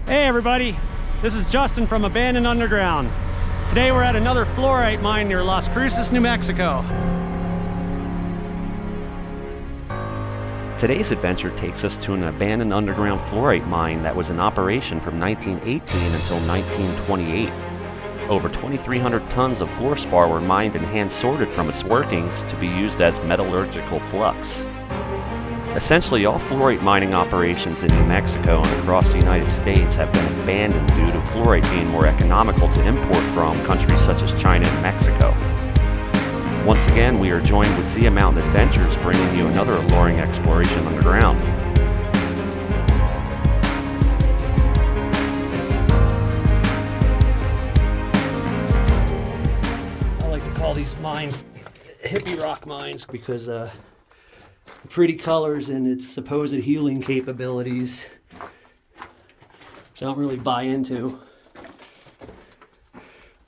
Hey everybody, this is Justin from Abandoned Underground. Today we're at another fluorite mine near Las Cruces, New Mexico. Today's adventure takes us to an abandoned underground fluorite mine that was in operation from 1918 until 1928. Over 2,300 tons of fluorspar were mined and hand-sorted from its workings to be used as metallurgical flux. Essentially, all fluorite mining operations in New Mexico and across the United States have been abandoned due to fluorite being more economical to import from countries such as China and Mexico. Once again, we are joined with Zia Mountain Adventures, bringing you another alluring exploration underground. I like to call these mines hippie rock mines because pretty colors and its supposed healing capabilities, which I don't really buy into.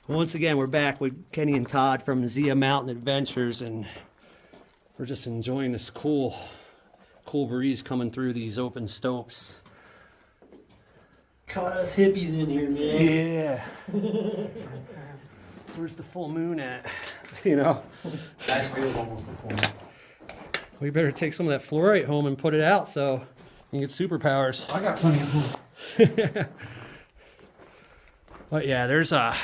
Once again, we're back with Kenny and Todd from Zia Mountain Adventures, and we're just enjoying this cool breeze coming through these open stopes. Caught us hippies in here, man. Yeah. Where's the full moon at? You know? Last year was almost a full moon. We better take some of that fluorite home and put it out so you can get superpowers. I got plenty of home. But yeah, there's a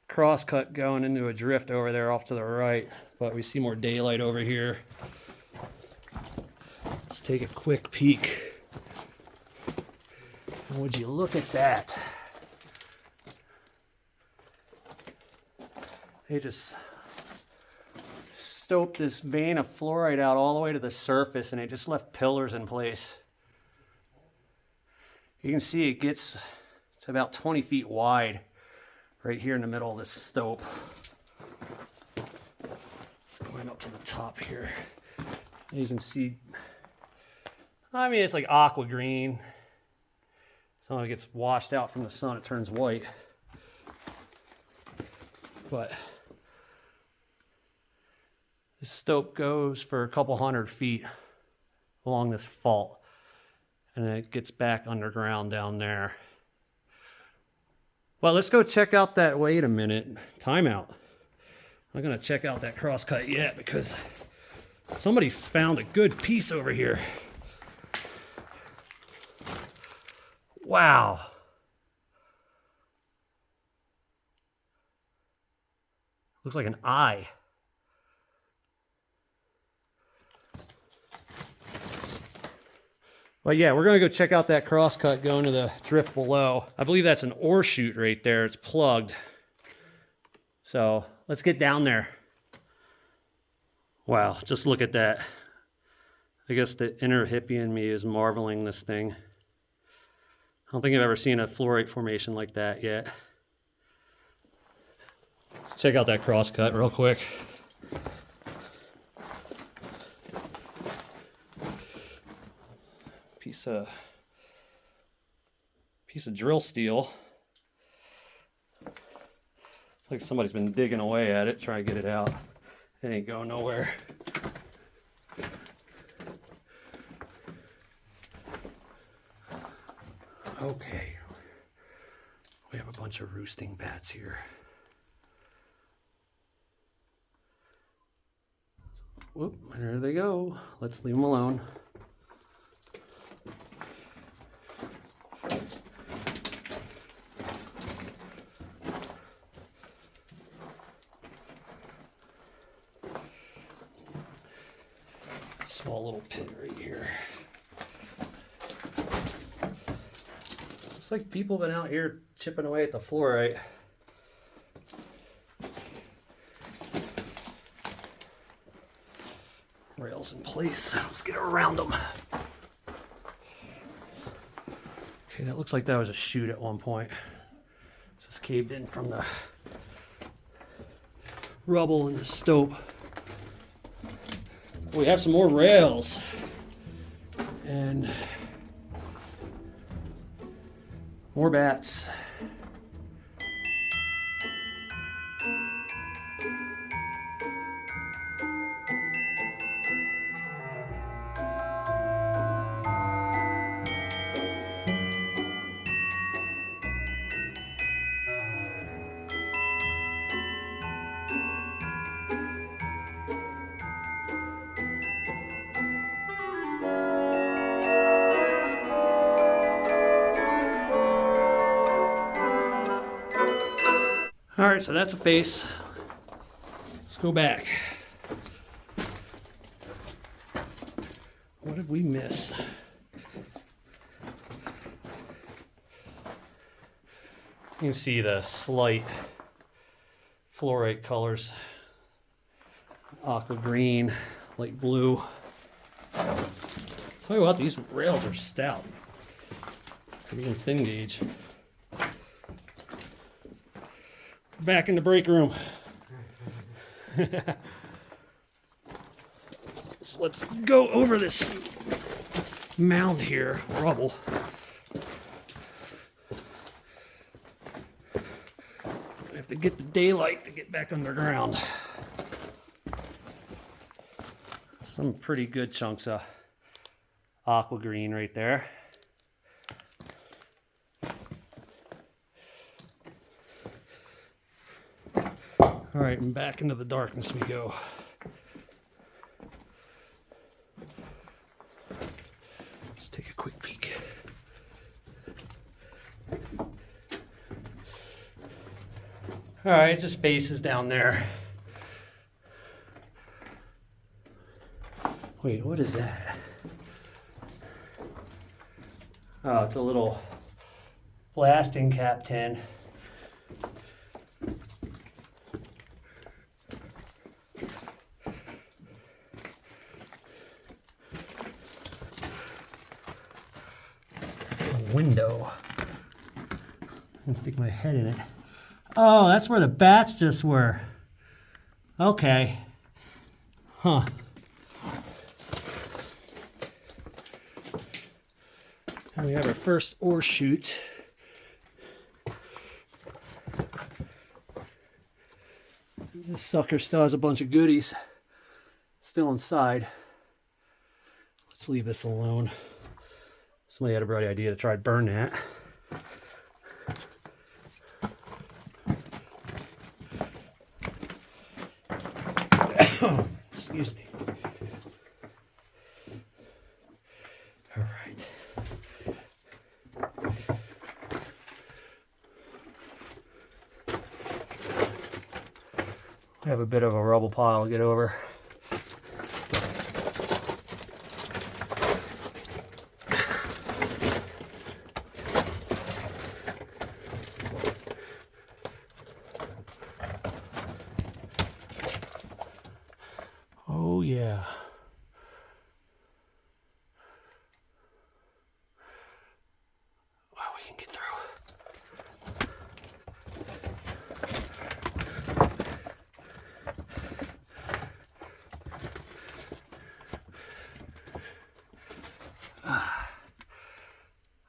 crosscut going into a drift over there off to the right, but we see more daylight over here. Let's take a quick peek. Would you look at that? They just stoped this vein of fluorite out all the way to the surface, and it just left pillars in place. You can see it's about 20 feet wide right here in the middle of this stope. Let's climb up to the top here. You can see, I mean, it's like aqua green. So when it gets washed out from the sun, it turns white. But this stope goes for a couple hundred feet along this fault, and then it gets back underground down there. Well, let's go check out that, wait a minute, timeout. I'm not gonna check out that crosscut yet because somebody found a good piece over here. Wow. Looks like an eye. But yeah, we're gonna go check out that crosscut going to the drift below. I believe that's an ore chute right there. It's plugged. So let's get down there. Wow, just look at that. I guess the inner hippie in me is marveling this thing. I don't think I've ever seen a fluorite formation like that yet. Let's check out that crosscut real quick. Piece of drill steel. It's like somebody's been digging away at it, trying to get it out. It ain't going nowhere. Okay. We have a bunch of roosting bats here. Whoop, there they go. Let's leave them alone. Small little pit right here. Looks like people have been out here chipping away at the fluorite. Rails in place. Let's get around them. Okay, that looks like that was a chute at one point. It's just caved in from the rubble and the stope. We have some more rails and more bats. All right, so that's a face. Let's go back. What did we miss? You can see the slight fluorite colors. Aqua green, light blue. Tell you what, these rails are stout. Even thin gauge. Back in the break room. So let's go over this mound here, rubble. I have to get the daylight to get back underground. Some pretty good chunks of aqua green right there. All right, and back into the darkness we go. Let's take a quick peek. All right, just faces down there. Wait, what is that? Oh, it's a little blasting cap tin. Window. I can stick my head in it. Oh, that's where the bats just were. Okay. Huh. And we have our first ore chute. This sucker still has a bunch of goodies still inside. Let's leave this alone. Somebody had a bright idea to try to burn that. Excuse me. All right. I have a bit of a rubble pile to get over. Oh yeah. Wow, we can get through.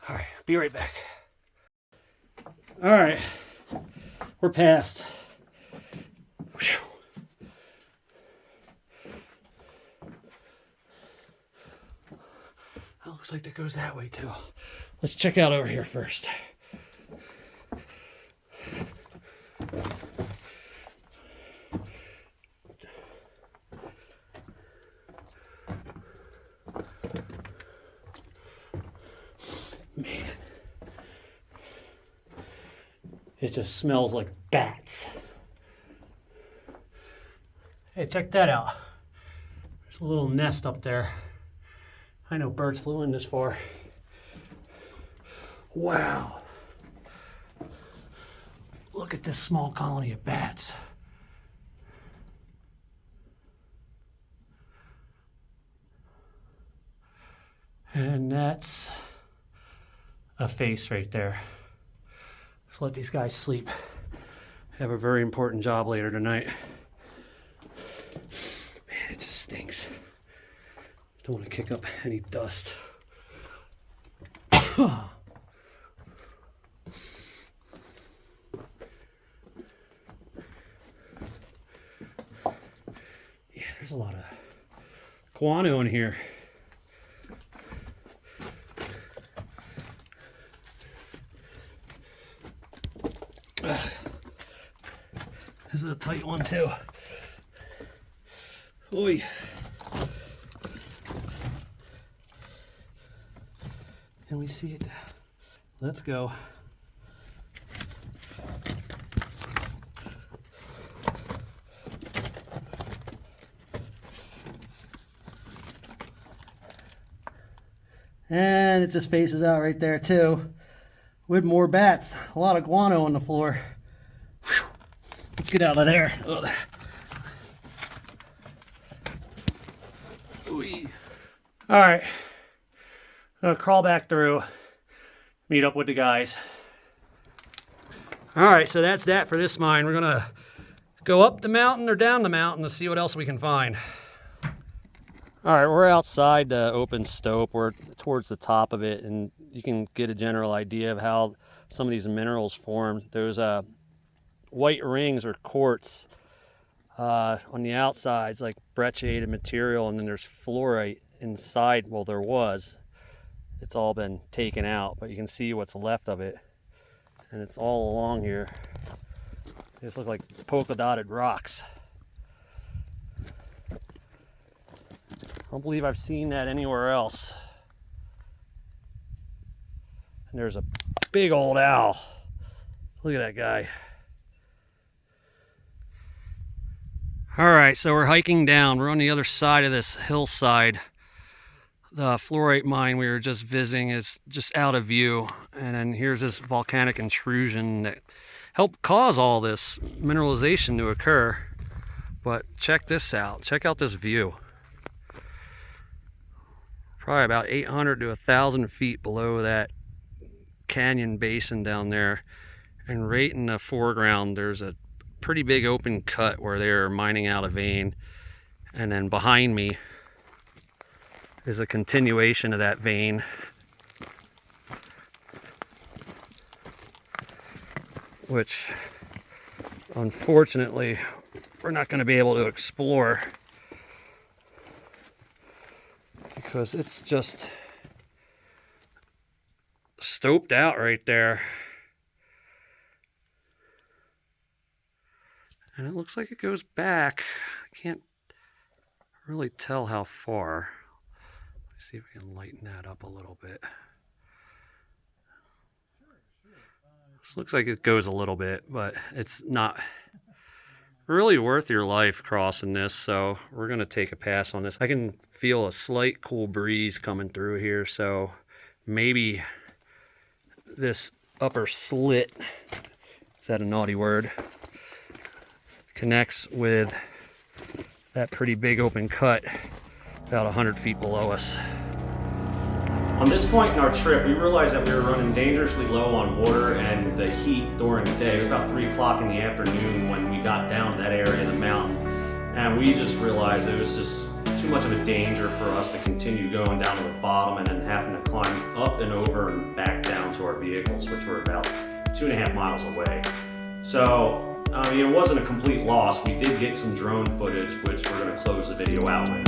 All right, be right back. All right, we're past. Whew. That looks like that goes that way too. Let's check out over here first. Man, it just smells like bats. Hey, check that out. There's a little nest up there. I know birds flew in this far. Wow. Look at this small colony of bats. And that's a face right there. Let's let these guys sleep. I have a very important job later tonight. Man, it just stinks. Don't want to kick up any dust. Yeah, there's a lot of guano in here. This is a tight one too. Oi. Can we see it? Let's go. And it just faces out right there too, with more bats. A lot of guano on the floor. Whew. Let's get out of there. Ugh. All right, I'll crawl back through, meet up with the guys. All right, so that's that for this mine. We're gonna go up the mountain or down the mountain to see what else we can find. All right, we're outside the open stope. We're towards the top of it, and you can get a general idea of how some of these minerals form. There's white rings or quartz on the outsides, like brecciated material, and then there's fluorite inside. Well, there was. It's all been taken out, but you can see what's left of it, and it's all along here. These look like polka dotted rocks. I don't believe I've seen that anywhere else. And there's a big old owl. Look at that guy. All right, so we're hiking down. We're on the other side of this hillside. The fluorite mine we were just visiting is just out of view. And then here's this volcanic intrusion that helped cause all this mineralization to occur. But check this out. Check out this view. Probably about 800 to 1,000 feet below that canyon basin down there. And right in the foreground, there's a pretty big open cut where they're mining out a vein. And then behind me is a continuation of that vein. Which, unfortunately, we're not going to be able to explore because it's just stoped out right there. And it looks like it goes back. I can't really tell how far. Let's see if we can lighten that up a little bit. This looks like it goes a little bit, but it's not really worth your life crossing this, so we're going to take a pass on this. I can feel a slight cool breeze coming through here, so maybe this upper slit, is that a naughty word, connects with that pretty big open cut about 100 feet below us. On this point in our trip, we realized that we were running dangerously low on water and the heat during the day. It was about 3 o'clock in the afternoon when we got down to that area of the mountain. And we just realized it was just too much of a danger for us to continue going down to the bottom and then having to climb up and over and back down to our vehicles, which were about 2.5 miles away. So, I mean, it wasn't a complete loss. We did get some drone footage, which we're going to close the video out with.